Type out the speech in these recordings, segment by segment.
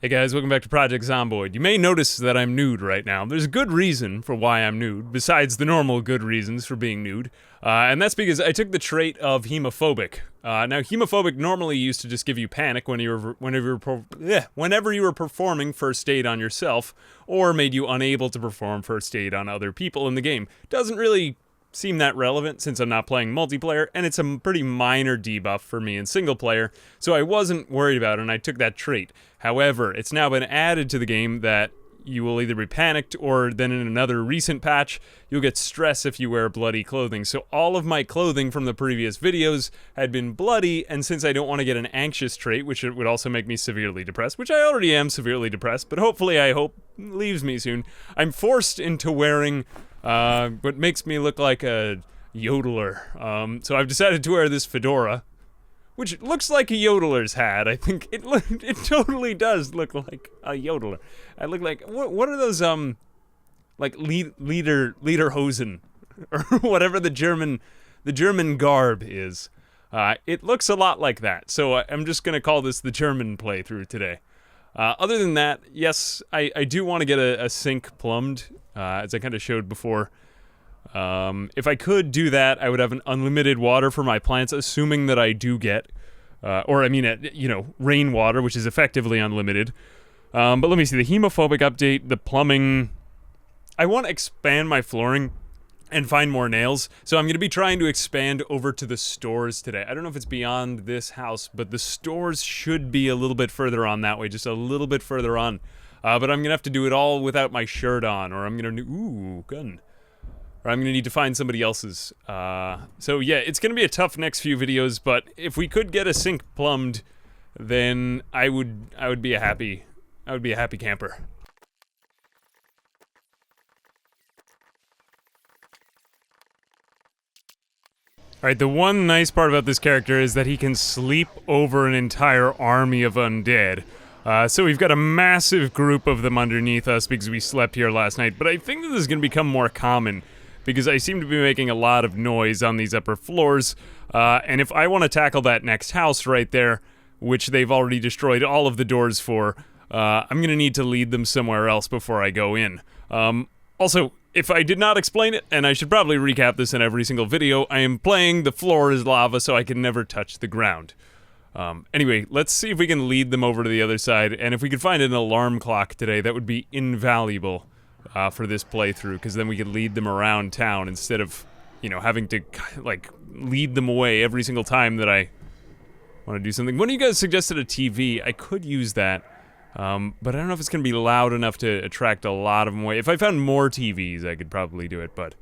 Hey guys, welcome back to Project Zomboid. You may notice that I'm nude right now. There's a good reason for why I'm nude, besides the normal good reasons for being nude. And that's because I took the trait of hemophobic. Now, hemophobic normally used to just give you panic whenever you were performing first aid on yourself, or made you unable to perform first aid on other people in the game. Doesn't really seem that relevant since I'm not playing multiplayer, and it's a pretty minor debuff for me in single player, so I wasn't worried about it and I took that trait. However, it's now been added to the game that you will either be panicked or then in another recent patch, you'll get stress if you wear bloody clothing. So all of my clothing from the previous videos had been bloody, and since I don't want to get an anxious trait, which it would also make me severely depressed, which I already am severely depressed, but hopefully I hope leaves me soon, I'm forced into wearing what makes me look like a yodeler. So I've decided to wear this fedora, which looks like a yodeler's hat. I think it totally does look like a yodeler. I look like, what are those, like lederhosen, or whatever the German garb is. It looks a lot like that, so I'm just gonna call this the German playthrough today. Other than that, yes, I do want to get a sink plumbed, as I kind of showed before. If I could do that, I would have an unlimited water for my plants, assuming that I do get, rainwater, which is effectively unlimited. But let me see, the hemophobic update, the plumbing. I want to expand my flooring and find more nails, so I'm going to be trying to expand over to the stores today. I don't know if it's beyond this house, but the stores should be a little bit further on that way, just a little bit further on. But I'm going to have to do it all without my shirt on, or I'm going to, gun. Or I'm going to need to find somebody else's. So yeah, it's going to be a tough next few videos, but if we could get a sink plumbed, then I would be a happy camper. Alright, the one nice part about this character is that he can sleep over an entire army of undead. So we've got a massive group of them underneath us because we slept here last night, but I think that this is going to become more common because I seem to be making a lot of noise on these upper floors, and if I want to tackle that next house right there, which they've already destroyed all of the doors for, I'm going to need to lead them somewhere else before I go in. Also, if I did not explain it, and I should probably recap this in every single video, I am playing the floor is lava so I can never touch the ground. Anyway, let's see if we can lead them over to the other side, and if we could find an alarm clock today, that would be invaluable for this playthrough, because then we could lead them around town instead of, having to, like, lead them away every single time that I want to do something. One of you guys suggested a TV. I could use that, but I don't know if it's going to be loud enough to attract a lot of them away. If I found more TVs, I could probably do it, but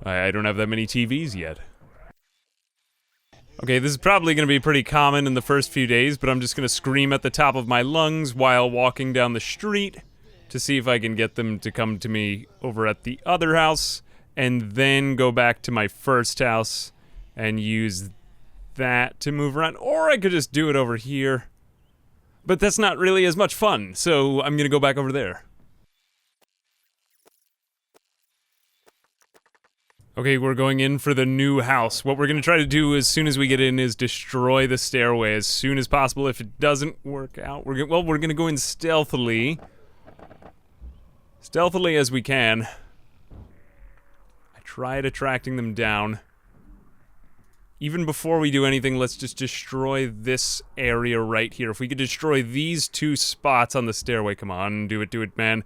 I don't have that many TVs yet. Okay, this is probably going to be pretty common in the first few days, but I'm just going to scream at the top of my lungs while walking down the street to see if I can get them to come to me over at the other house, and then go back to my first house and use that to move around. Or I could just do it over here, but that's not really as much fun, so I'm going to go back over there. Okay, we're going in for the new house. What we're going to try to do as soon as we get in is destroy the stairway as soon as possible. If it doesn't work out, we're going to go in stealthily. Stealthily as we can. I tried attracting them down. Even before we do anything, let's just destroy this area right here. If we could destroy these two spots on the stairway, come on, do it, man.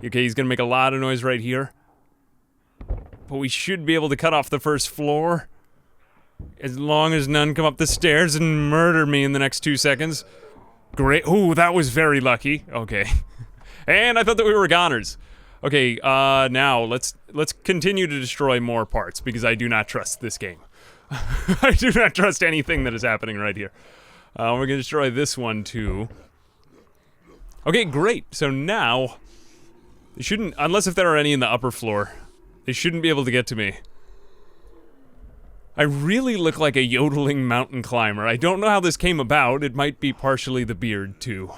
Okay, he's going to make a lot of noise right here. But we should be able to cut off the first floor, as long as none come up the stairs and murder me in the next 2 seconds. Great. Ooh, that was very lucky. Okay. And I thought that we were goners. Okay, now let's continue to destroy more parts, because I do not trust this game. I do not trust anything that is happening right here. We're gonna destroy this one too. Okay, great. So now, they shouldn't, unless if there are any in the upper floor, they shouldn't be able to get to me. I really look like a yodeling mountain climber. I don't know how this came about. It might be partially the beard, too.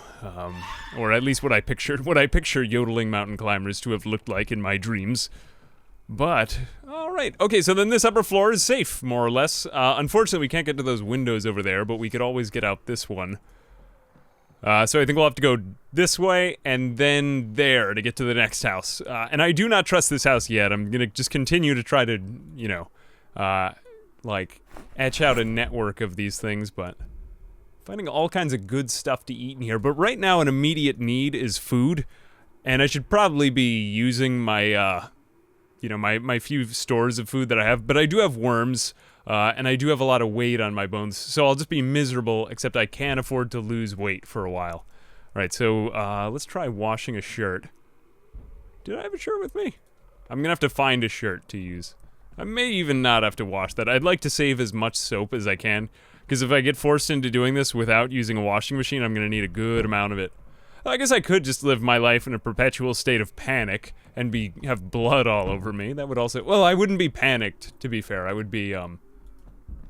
Or at least what I picture yodeling mountain climbers to have looked like in my dreams. But, alright. Okay, so then this upper floor is safe, more or less. Unfortunately, we can't get to those windows over there, but we could always get out this one. So I think we'll have to go this way and then there to get to the next house. And I do not trust this house yet. I'm gonna just continue to try to, you know, like, etch out a network of these things, but finding all kinds of good stuff to eat in here. But right now an immediate need is food, and I should probably be using my, you know, my few stores of food that I have, but I do have worms, and I do have a lot of weight on my bones, so I'll just be miserable, except I can afford to lose weight for a while. Alright, so, let's try washing a shirt. Did I have a shirt with me? I'm gonna have to find a shirt to use. I may even not have to wash that. I'd like to save as much soap as I can, because if I get forced into doing this without using a washing machine, I'm gonna need a good amount of it. I guess I could just live my life in a perpetual state of panic and have blood all over me. That would also... Well, I wouldn't be panicked, to be fair. I would be,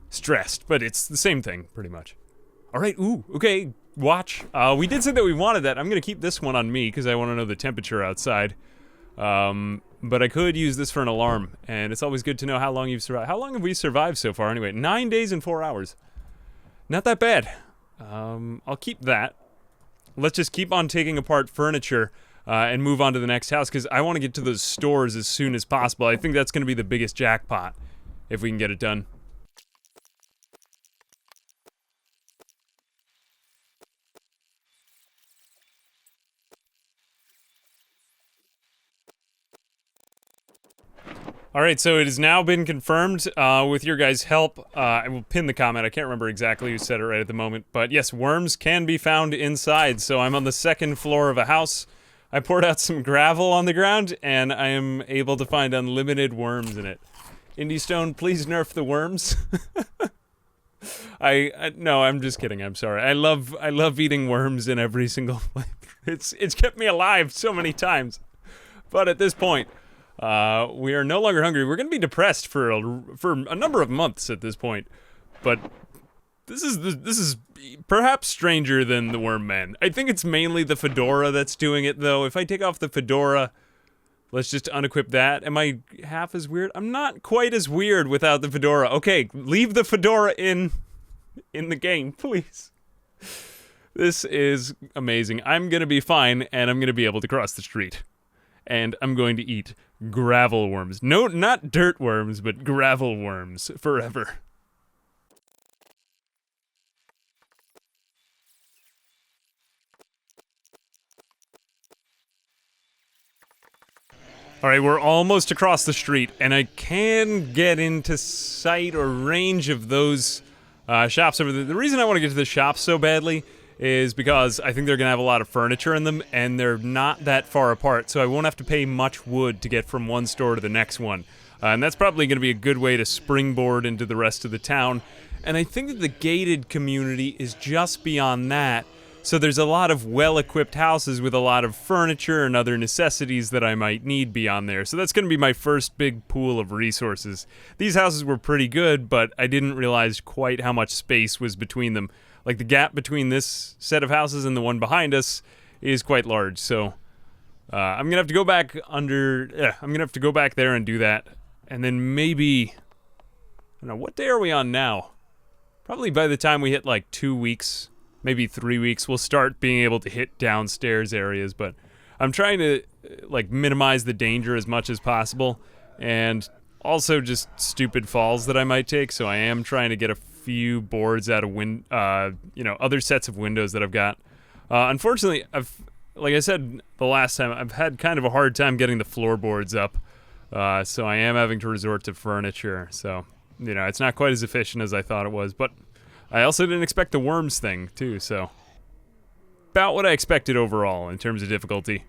stressed, but it's the same thing, pretty much. Alright, ooh, okay, watch. We did say that we wanted that. I'm gonna keep this one on me, because I want to know the temperature outside. But I could use this for an alarm, and it's always good to know how long you've survived. How long have we survived so far, anyway? 9 days and 4 hours. Not that bad. I'll keep that. Let's just keep on taking apart furniture, and move on to the next house, because I want to get to those stores as soon as possible. I think that's going to be the biggest jackpot, if we can get it done. Alright, so it has now been confirmed, with your guys' help. I will pin the comment. I can't remember exactly who said it right at the moment. But yes, worms can be found inside. So I'm on the second floor of a house. I poured out some gravel on the ground, and I am able to find unlimited worms in it. Indie Stone, please nerf the worms. No, I'm just kidding. I'm sorry. I love eating worms in every single flavor. It's kept me alive so many times. But at this point... we are no longer hungry. We're gonna be depressed for a number of months at this point, but this is perhaps stranger than the Worm Man. I think it's mainly the fedora that's doing it, though. If I take off the fedora, let's just unequip that. Am I half as weird? I'm not quite as weird without the fedora. Okay, leave the fedora in the game, please. This is amazing. I'm gonna be fine, and I'm gonna be able to cross the street. And I'm going to eat gravel worms. No, not dirt worms, but gravel worms forever. Alright, we're almost across the street, and I can get into sight or range of those shops over there. The reason I want to get to the shops so badly is because I think they're going to have a lot of furniture in them, and they're not that far apart, so I won't have to pay much wood to get from one store to the next one. And that's probably going to be a good way to springboard into the rest of the town. And I think that the gated community is just beyond that, so there's a lot of well-equipped houses with a lot of furniture and other necessities that I might need beyond there. So that's going to be my first big pool of resources. These houses were pretty good, but I didn't realize quite how much space was between them. Like, the gap between this set of houses and the one behind us is quite large, so I'm gonna have to go back I'm gonna have to go back there and do that, and then maybe, I don't know, what day are we on now? Probably by the time we hit like 2 weeks, maybe 3 weeks, we'll start being able to hit downstairs areas, but I'm trying to like minimize the danger as much as possible, and also just stupid falls that I might take, so I am trying to get a few boards out of other sets of windows that I've got. Unfortunately, like I said the last time, I've had kind of a hard time getting the floorboards up, so I am having to resort to furniture. So, you know, it's not quite as efficient as I thought it was, but I also didn't expect the worms thing, too, so about what I expected overall in terms of difficulty.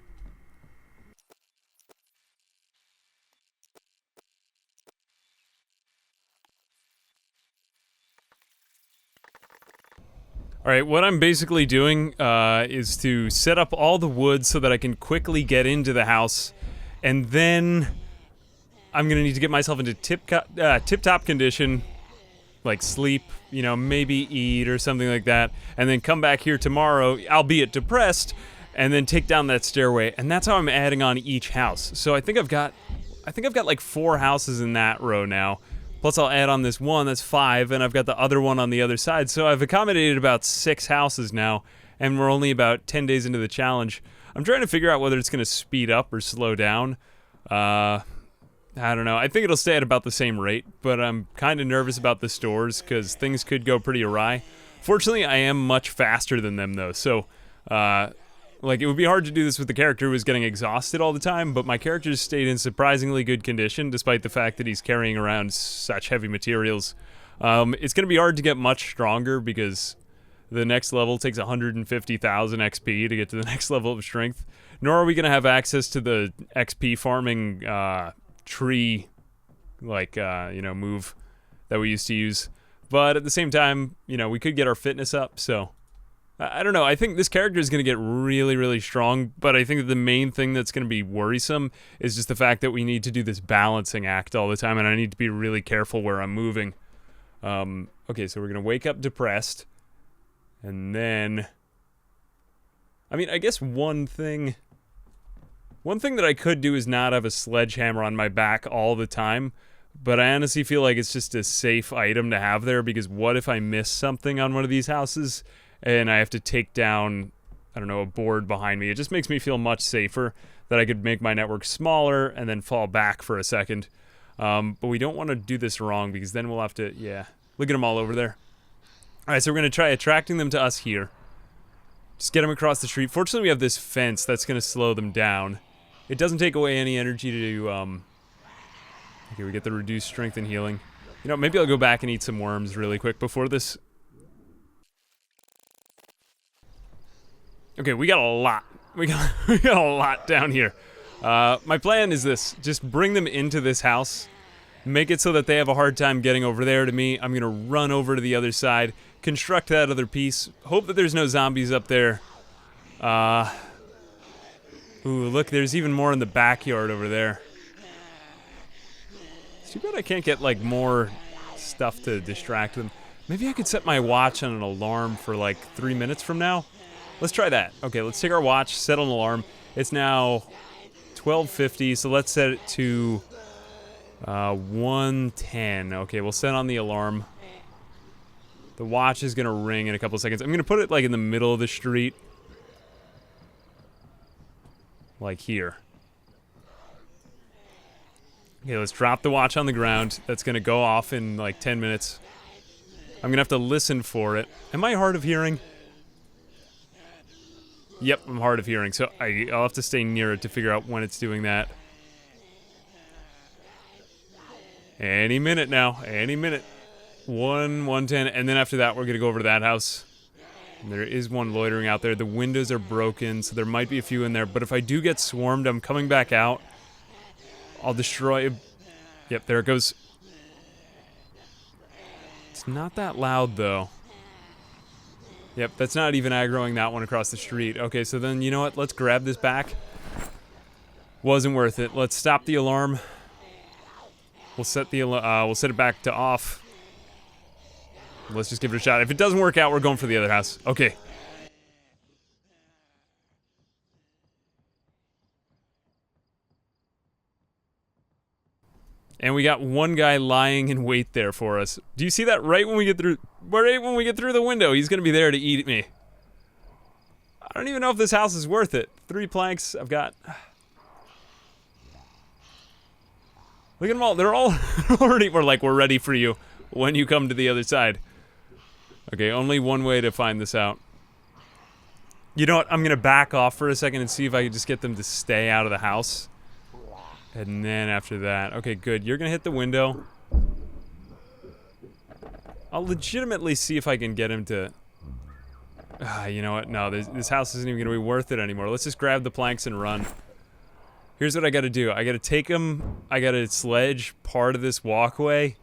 Alright, what I'm basically doing is to set up all the wood so that I can quickly get into the house, and then I'm gonna need to get myself into tip-top condition, like sleep, you know, maybe eat or something like that, and then come back here tomorrow, albeit depressed, and then take down that stairway, and that's how I'm adding on each house. So I think I've got like 4 houses in that row now. Plus I'll add on this one, that's 5, and I've got the other one on the other side. So I've accommodated about 6 houses now, and we're only about 10 days into the challenge. I'm trying to figure out whether it's going to speed up or slow down. I don't know. I think it'll stay at about the same rate, but I'm kind of nervous about the stores because things could go pretty awry. Fortunately, I am much faster than them, though, so, like, it would be hard to do this with the character who was getting exhausted all the time, but my character stayed in surprisingly good condition, despite the fact that he's carrying around such heavy materials. It's going to be hard to get much stronger, because the next level takes 150,000 XP to get to the next level of strength. Nor are we going to have access to the XP farming, tree, like, move that we used to use. But at the same time, we could get our fitness up, so I don't know. I think this character is going to get really, really strong, but I think that the main thing that's going to be worrisome is just the fact that we need to do this balancing act all the time, and I need to be really careful where I'm moving. Okay, so we're going to wake up depressed, and then, I mean, I guess one thing that I could do is not have a sledgehammer on my back all the time, but I honestly feel like it's just a safe item to have there, because what if I miss something on one of these houses and I have to take down, I don't know, a board behind me? It just makes me feel much safer that I could make my network smaller and then fall back for a second. But we don't want to do this wrong, because then we'll have to, yeah, look at them all over there. Alright, so we're going to try attracting them to us here. Just get them across the street. Fortunately, we have this fence that's going to slow them down. It doesn't take away any energy to, okay, we get the reduced strength and healing. Maybe I'll go back and eat some worms really quick before this. Okay, we got a lot. We got a lot down here. My plan is this. Just bring them into this house. Make it so that they have a hard time getting over there to me. I'm going to run over to the other side. Construct that other piece. Hope that there's no zombies up there. Ooh, look, there's even more in the backyard over there. It's too bad I can't get, like, more stuff to distract them. Maybe I could set my watch on an alarm for, like, 3 minutes from now. Let's try that. Okay, let's take our watch, set an alarm. It's now 12:50, so let's set it to 1:10. Okay, we'll set on the alarm. The watch is going to ring in a couple seconds. I'm going to put it, like, in the middle of the street. Like here. Okay, let's drop the watch on the ground. That's going to go off in, like, 10 minutes. I'm going to have to listen for it. Am I hard of hearing? Yep, I'm hard of hearing, so I'll have to stay near it to figure out when it's doing that. Any minute now, any minute. 1:10, and then after that, we're gonna go over to that house. And there is one loitering out there. The windows are broken, so there might be a few in there, but if I do get swarmed, I'm coming back out. I'll destroy... Yep, there it goes. It's not that loud, though. Yep, that's not even aggroing that one across the street. Okay, so then, you know what? Let's grab this back. Wasn't worth it. Let's stop the alarm. We'll set it back to off. Let's just give it a shot. If it doesn't work out, we're going for the other house. Okay. And we got one guy lying in wait there for us. Do you see that? Right when we get through the window, he's gonna be there to eat me. I don't even know if this house is worth it. 3 planks, I've got... Look at them all, they're all already, we're ready for you when you come to the other side. Okay, only one way to find this out. You know what, I'm gonna back off for a second and see if I can just get them to stay out of the house. And then after that, okay, good. You're gonna hit the window. I'll legitimately see if I can get him to... you know what? No, this house isn't even gonna be worth it anymore. Let's just grab the planks and run. Here's what I gotta do. I gotta take him, I gotta sledge part of this walkway,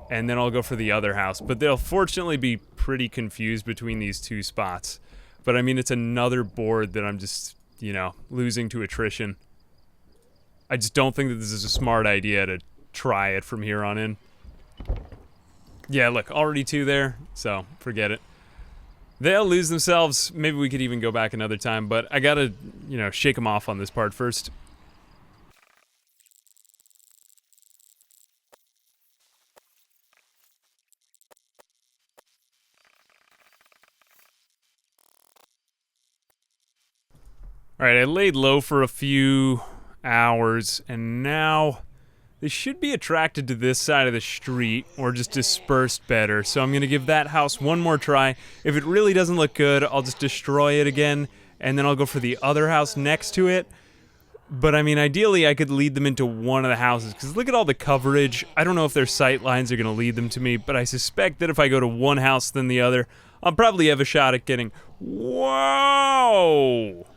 and then I'll go for the other house. But they'll fortunately be pretty confused between these two spots. But I mean, it's another board that I'm just, losing to attrition. I just don't think that this is a smart idea to try it from here on in. Yeah, look, already 2 there, so forget it. They'll lose themselves. Maybe we could even go back another time, but I gotta, shake them off on this part first. Alright, I laid low for a few hours, and now they should be attracted to this side of the street, or just dispersed better, so I'm gonna give that house one more try. If it really doesn't look good, I'll just destroy it again, and then I'll go for the other house next to it. But I mean, ideally I could lead them into one of the houses, because look at all the coverage. I don't know if their sight lines are gonna lead them to me, but I suspect that if I go to one house then the other, I'll probably have a shot at getting... Whoa!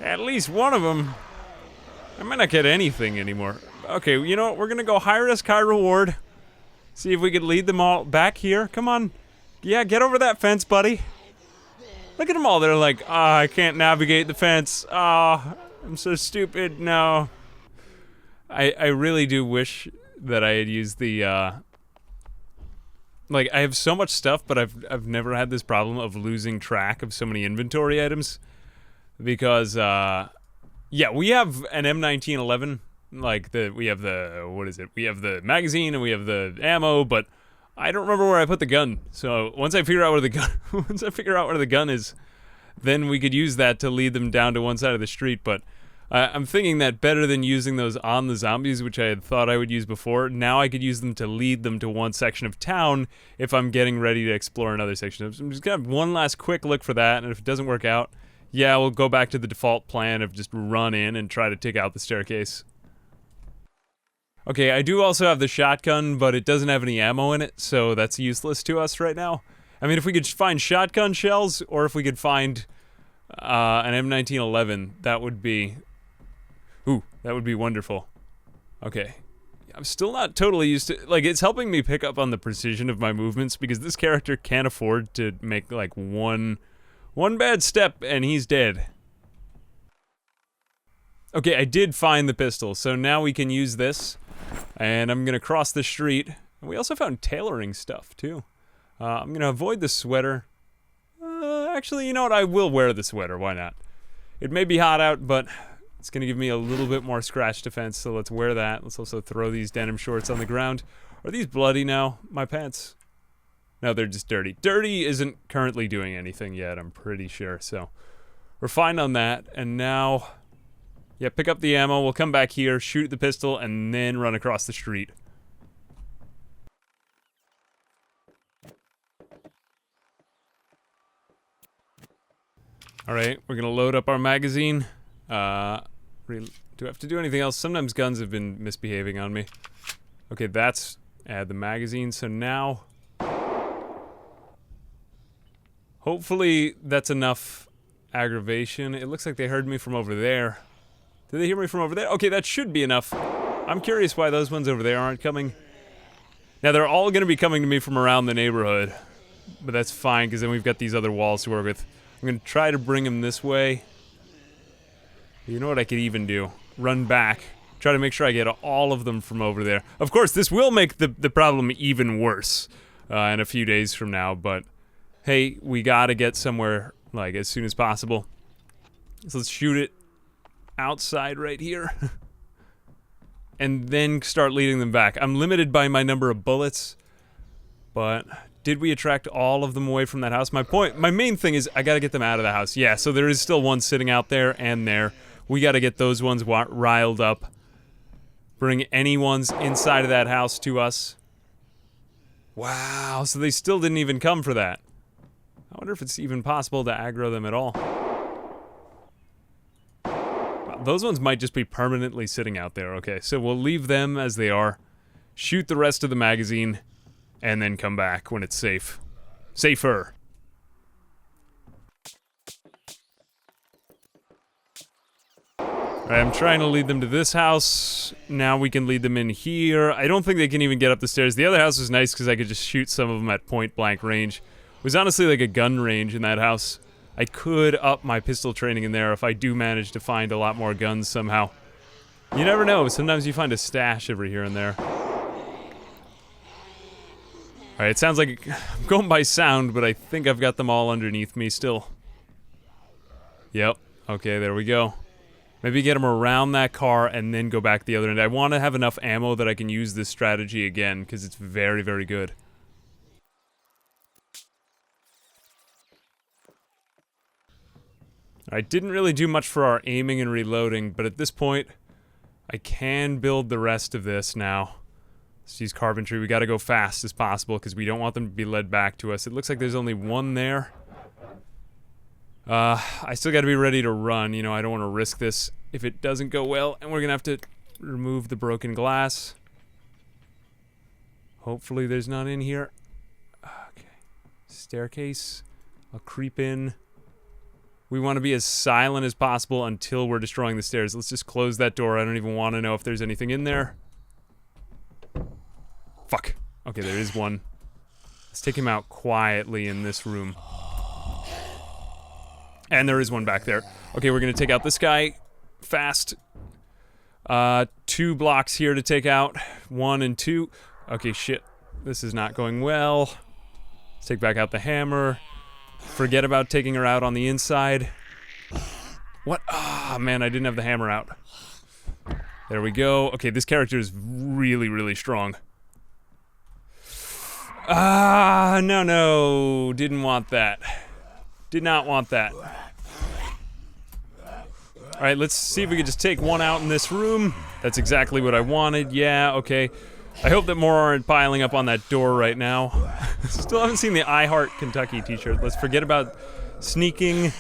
At least one of them. I might not get anything anymore. Okay, you know what? We're gonna go high risk, high reward. See if we can lead them all back here. Come on. Yeah, get over that fence, buddy. Look at them all. They're like, ah, I can't navigate the fence. Ah, I'm so stupid. No. I really do wish that I had used the, like, I have so much stuff, but I've never had this problem of losing track of so many inventory items. Because, yeah, we have an M1911, like, we have the, what is it? We have the magazine and we have the ammo, but I don't remember where I put the gun. So, once I figure out where the gun is, then we could use that to lead them down to one side of the street, but I'm thinking that better than using those on the zombies, which I had thought I would use before, now I could use them to lead them to one section of town if I'm getting ready to explore another section. So I'm just gonna have one last quick look for that, and if it doesn't work out, yeah, we'll go back to the default plan of just run in and try to take out the staircase. Okay, I do also have the shotgun, but it doesn't have any ammo in it, so that's useless to us right now. I mean, if we could find shotgun shells, or if we could find an M1911, that would be... Ooh, that would be wonderful. Okay. I'm still not totally used to... Like, it's helping me pick up on the precision of my movements, because this character can't afford to make, like, one bad step, and he's dead. Okay, I did find the pistol, so now we can use this. And I'm gonna cross the street. And we also found tailoring stuff, too. I'm gonna avoid the sweater. Actually, you know what? I will wear the sweater, why not? It may be hot out, but it's gonna give me a little bit more scratch defense, so let's wear that. Let's also throw these denim shorts on the ground. Are these bloody now? My pants? No, they're just dirty. Dirty isn't currently doing anything yet, I'm pretty sure, so we're fine on that. And now, yeah, pick up the ammo, we'll come back here, shoot the pistol, and then run across the street. Alright, we're gonna load up our magazine. Do I have to do anything else? Sometimes guns have been misbehaving on me. Okay, that's add the magazine, so now... Hopefully that's enough aggravation. It looks like they heard me from over there. Did they hear me from over there? Okay, that should be enough. I'm curious why those ones over there aren't coming. Now, they're all gonna be coming to me from around the neighborhood. But that's fine, because then we've got these other walls to work with. I'm gonna try to bring them this way. You know what I could even do? Run back. Try to make sure I get all of them from over there. Of course, this will make the problem even worse in a few days from now, but hey, we gotta get somewhere, like, as soon as possible. So let's shoot it outside right here. And then start leading them back. I'm limited by my number of bullets, but did we attract all of them away from that house? My main thing is I gotta get them out of the house. Yeah, so there is still one sitting out there and there. We gotta get those ones riled up. Bring any ones inside of that house to us. Wow, so they still didn't even come for that. I wonder if it's even possible to aggro them at all. Wow, those ones might just be permanently sitting out there. Okay, so we'll leave them as they are. Shoot the rest of the magazine. And then come back when it's safe. Safer. Alright, I'm trying to lead them to this house. Now we can lead them in here. I don't think they can even get up the stairs. The other house was nice because I could just shoot some of them at point blank range. It was honestly like a gun range in that house. I could up my pistol training in there if I do manage to find a lot more guns somehow. You never know. Sometimes you find a stash every here and there. Alright, it sounds like I'm going by sound, but I think I've got them all underneath me still. Yep. Okay, there we go. Maybe get them around that car and then go back the other end. I want to have enough ammo that I can use this strategy again, because it's very, very good. I didn't really do much for our aiming and reloading, but at this point, I can build the rest of this now. Let's use carpentry. We gotta go fast as possible because we don't want them to be led back to us. It looks like there's only one there. I still gotta be ready to run. You know, I don't want to risk this if it doesn't go well, and we're gonna have to remove the broken glass. Hopefully there's none in here. Okay. Staircase. I'll creep in. We want to be as silent as possible until we're destroying the stairs. Let's just close that door. I don't even want to know if there's anything in there. Fuck. Okay, there is one. Let's take him out quietly in this room. And there is one back there. Okay, we're going to take out this guy fast. 2 blocks here to take out. 1 and 2. Okay, shit. This is not going well. Let's take back out the hammer. Forget about taking her out on the inside. What? Ah, man, I didn't have the hammer out. There we go. Okay, this character is really, really strong. Ah, no. Didn't want that. Did not want that. Alright, let's see if we can just take one out in this room. That's exactly what I wanted. Yeah, okay. I hope that more aren't piling up on that door right now. Still haven't seen the I Heart Kentucky t-shirt. Let's forget about sneaking.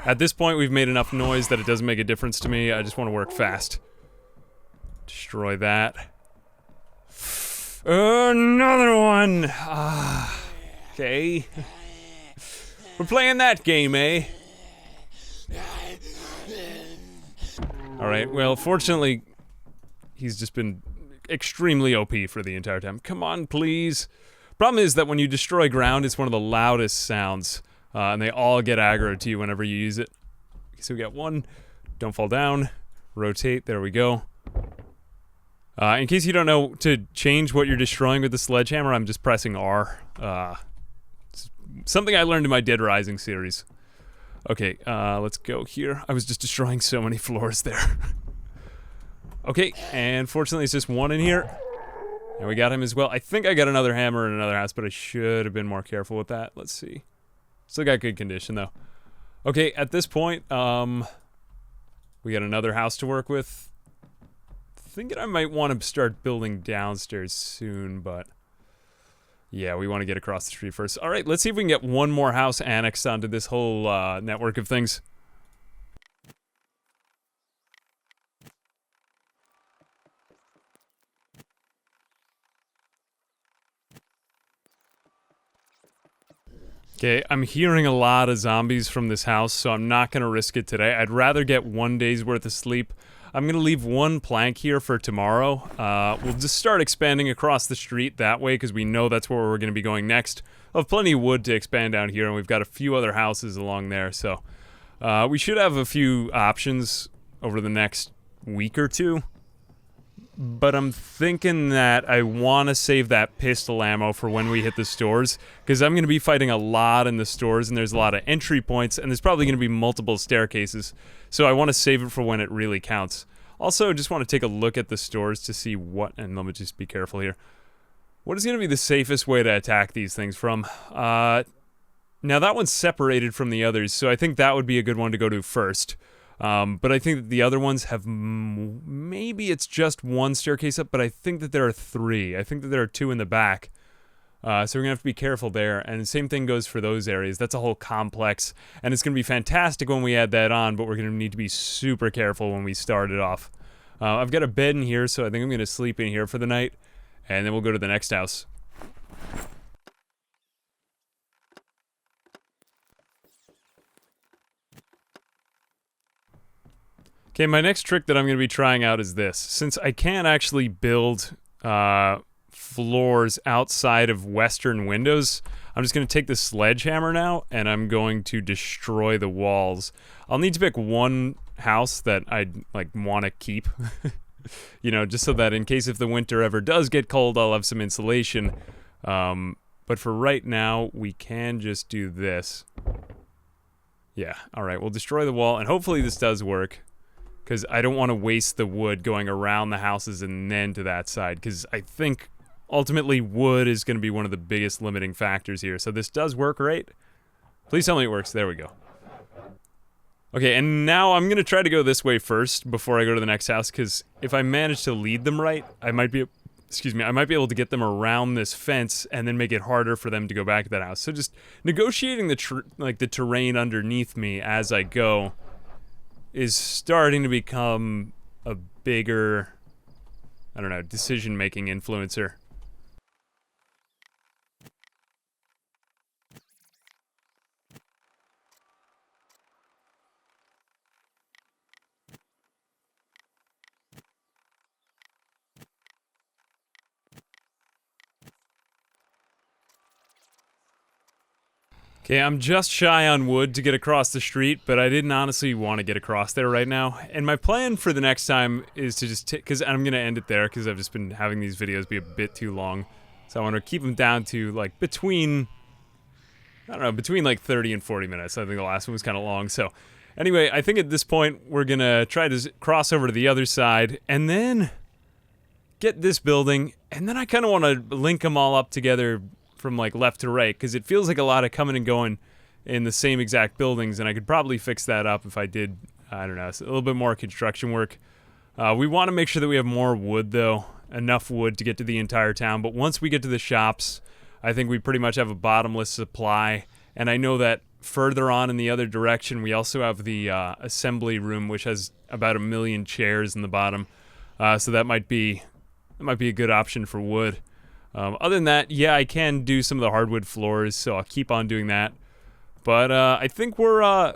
At this point, we've made enough noise that it doesn't make a difference to me. I just want to work fast. Destroy that. Another one! Ah, okay. We're playing that game, eh? Alright, well, fortunately, he's just been extremely OP for the entire time. Come on, please. Problem is that when you destroy ground, it's one of the loudest sounds. And they all get aggro to you whenever you use it. Okay, so we got one. Don't fall down. Rotate. There we go. In case you don't know, to change what you're destroying with the sledgehammer, I'm just pressing R. Something I learned in my Dead Rising series. Okay, let's go here. I was just destroying so many floors there. Okay, and fortunately it's just one in here. And we got him as well. I think I got another hammer in another house, but I should have been more careful with that. Let's see. Still got good condition, though. Okay, at this point, we got another house to work with. Thinking I might want to start building downstairs soon, but yeah, we want to get across the street first. All right, let's see if we can get one more house annexed onto this whole network of things. Okay, I'm hearing a lot of zombies from this house, so I'm not going to risk it today. I'd rather get 1 day's worth of sleep. I'm going to leave one plank here for tomorrow. We'll just start expanding across the street that way, because we know that's where we're going to be going next. I'll have plenty of wood to expand down here, and we've got a few other houses along there, so we should have a few options over the next week or two. But I'm thinking that I want to save that pistol ammo for when we hit the stores, because I'm going to be fighting a lot in the stores, and there's a lot of entry points, and there's probably going to be multiple staircases, so I want to save it for when it really counts. Also, just want to take a look at the stores to see what, and let me just be careful here, what is going to be the safest way to attack these things from. Now that one's separated from the others, so I think that would be a good one to go to first. But I think that the other ones have, maybe it's just one staircase up, but I think that there are 3. I think that there are 2 in the back. So we're gonna have to be careful there, and the same thing goes for those areas. That's a whole complex, and it's gonna be fantastic when we add that on, but we're gonna need to be super careful when we start it off. I've got a bed in here, so I think I'm gonna sleep in here for the night, and then we'll go to the next house. Okay, my next trick that I'm going to be trying out is this. Since I can't actually build floors outside of western windows, I'm just going to take the sledgehammer now, and I'm going to destroy the walls. I'll need to pick one house that I'd want to keep, you know, just so that in case if the winter ever does get cold, I'll have some insulation. But for right now, we can just do this. Yeah, alright, we'll destroy the wall, and hopefully this does work. Because I don't want to waste the wood going around the houses and then to that side. Because I think, ultimately, wood is going to be one of the biggest limiting factors here. So this does work, right? Please tell me it works. There we go. Okay, and now I'm gonna try to go this way first before I go to the next house, because if I manage to lead them right, I might be, excuse me, I might be able to get them around this fence and then make it harder for them to go back to that house. So just negotiating the terrain underneath me as I go is starting to become a bigger, I don't know, decision-making influencer. Okay, I'm just shy on wood to get across the street, but I didn't honestly want to get across there right now. And my plan for the next time is to just because I'm going to end it there because I've just been having these videos be a bit too long. So I want to keep them down to like between, I don't know, between like 30 and 40 minutes. I think the last one was kind of long. So anyway, I think at this point we're going to try to cross over to the other side and then get this building. And then I kind of want to link them all up together from like left to right, because it feels like a lot of coming and going in the same exact buildings, and I could probably fix that up if I did, I don't know, a little bit more construction work. We want to make sure that we have more wood though, enough wood to get to the entire town, but once we get to the shops, I think we pretty much have a bottomless supply, and I know that further on in the other direction, we also have the assembly room, which has about 1 million chairs in the bottom, so that might be a good option for wood. Other than that, yeah, I can do some of the hardwood floors, so I'll keep on doing that. But I think we're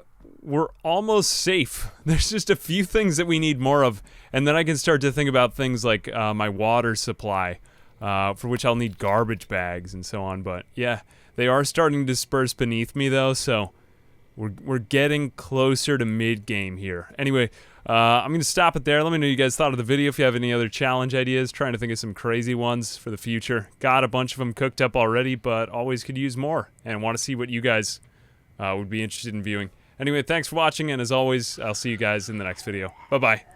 almost safe. There's just a few things that we need more of, and then I can start to think about things like my water supply, for which I'll need garbage bags and so on. But yeah, they are starting to disperse beneath me though, so we're getting closer to mid-game here. Anyway, I'm going to stop it there. Let me know what you guys thought of the video. If you have any other challenge ideas, trying to think of some crazy ones for the future. Got a bunch of them cooked up already, but always could use more. And want to see what you guys would be interested in viewing. Anyway, thanks for watching, and as always, I'll see you guys in the next video. Bye-bye.